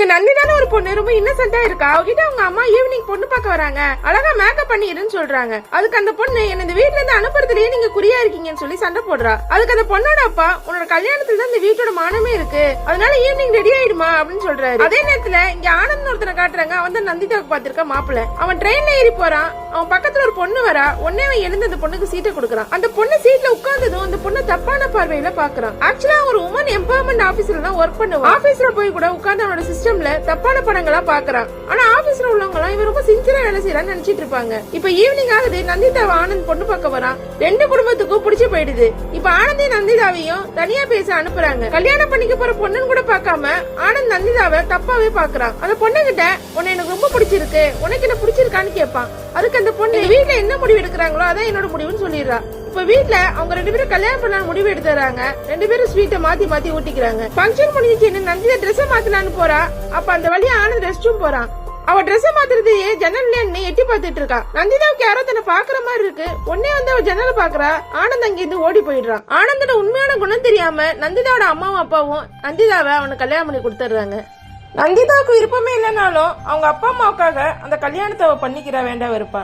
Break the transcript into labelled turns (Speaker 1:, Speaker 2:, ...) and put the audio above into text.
Speaker 1: இங்க நந்திதான ஒரு பொண்ணு ரொம்ப இன்னசென்ட்டா இருக்கா. அவகிட்ட அவங்க அம்மா ஈவினிங் பொண்ணு பார்க்க வராங்க, அழகா மேக்கப் பண்ணிருன்னு சொல்றாங்க. அதுக்கு அந்த பொண்ணு என்ன இந்த வீட்டுல இருந்து அனுப்புறதுலயே நீங்க குறியா இருக்கீங்கன்னு சொல்லி சண்டை போடுறா. அதுக்கு அந்த பொண்ணோட அப்பா, உன்னோட கல்யாணத்துல தான் இந்த வீட்டோட மானமே இருக்கு, அதனால ஈவினிங் ரெடி ஆயிடுமா அப்படின்னு சொல்றாரு. அதே நேரத்துல இங்க ஆனந்த் ஒருத்தனை காட்டுறாங்க. அவன் தான் நந்திதாவுக்கு பாத்திருக்க மாப்பிள்ள. அவன் ட்ரெயின்ல ஏறி போறான். அவன் பக்கத்துல ஒரு பொண்ணு வரா. உடனே அவன் எழுந்து அந்த பொண்ணுக்கு சீட்டை கொடுக்கறான். அந்த பொண்ணு சீட்ல உட்கார்ந்ததும் அந்த பொண்ணு தப்பான பார்வையில பாக்குறான். ஆக்சுவலா ஒரு உமன் எம்பவர்மெண்ட் ஆபீஸ்ல தான் ஒர்க் பண்ணுவான். ஆபீஸ்ல போய் கூட உட்கார்ந்து அவனோட சிஸ்டம்ல தப்பான படங்களா பாக்குறான். ஆனா ஆபீஸ்ல உள்ளவங்க எல்லாம் இவன் ரொம்ப சின்சியரா வேலை செய்யறான்னு நினைச்சிட்டு இருப்பாங்க. இப்ப ஈவினிங் ஆகுது. நந்திதாவை ஆனந்த் பொண்ணு பார்க்க வரான். ரெண்டு குடும்பத்துக்கும் பிடிச்சு போயிடுது. இப்ப ஆனந்தையும் நந்திதாவையும் தனியா பேச அனுப்புறாங்க. கல்யாணம் பண்ணிக்க போற பொண்ணுன்னு கூட பாக்காம ஆனந்த் நந்திதாவை தப்பாவே பாக்குறான். அந்த பொண்ணு கிட்ட உன்னை எனக்கு ரொம்ப பிடிச்சிருக்கு, உனக்கு என்ன பிடிச்சிருக்கான்னு கேட்பான். அதுக்கு அந்த பொண்ணு வீட்டுல என்ன முடிவு எடுக்கிறாங்களோ அதான் என்னோட முடிவுன்னு சொல்லிடுறா. இப்ப வீட்டுல அவங்க ரெண்டு பேரும் கல்யாணம் பண்ண முடிவு எடுத்துறாங்க. ரெண்டு பேரும் ஸ்வீட்டை மாத்தி மாத்தி ஊட்டிக்கிறாங்க. ஃபங்க்ஷன் முடிஞ்சிச்சு. நந்திதா ட்ரெஸ் மாத்தலான்னு போறா. அப்ப அந்த வழியா ஆனந்த் ரெஸ்ட் ரூம் போறான். அவ ட்ரெஸ் மாத்துறதையே ஜன்னல்ல எட்டி பாத்துட்டு இருக்கா. நந்திதாவுக்கு யாரோ தன்னை பாக்குற மாதிரி இருக்கு. உடனே வந்து அவ ஜன்னல பாக்குறா. ஆனந்த் அங்க இருந்து ஓடி போயிடுறான். ஆனந்தோட உண்மையான குணம் தெரியாம நந்திதாவோட அம்மாவும் அப்பாவும் நந்திதாவை அவனுக்கு கல்யாணம் பண்ணி கொடுத்துறாங்க. நந்திதாவுக்கு விருப்பமே இல்லைனாலும் அவங்க அப்பா அம்மாவுக்காக அந்த கல்யாணத்தை அவ பண்ணிக்கிறா. வேண்டாம் இருப்பா.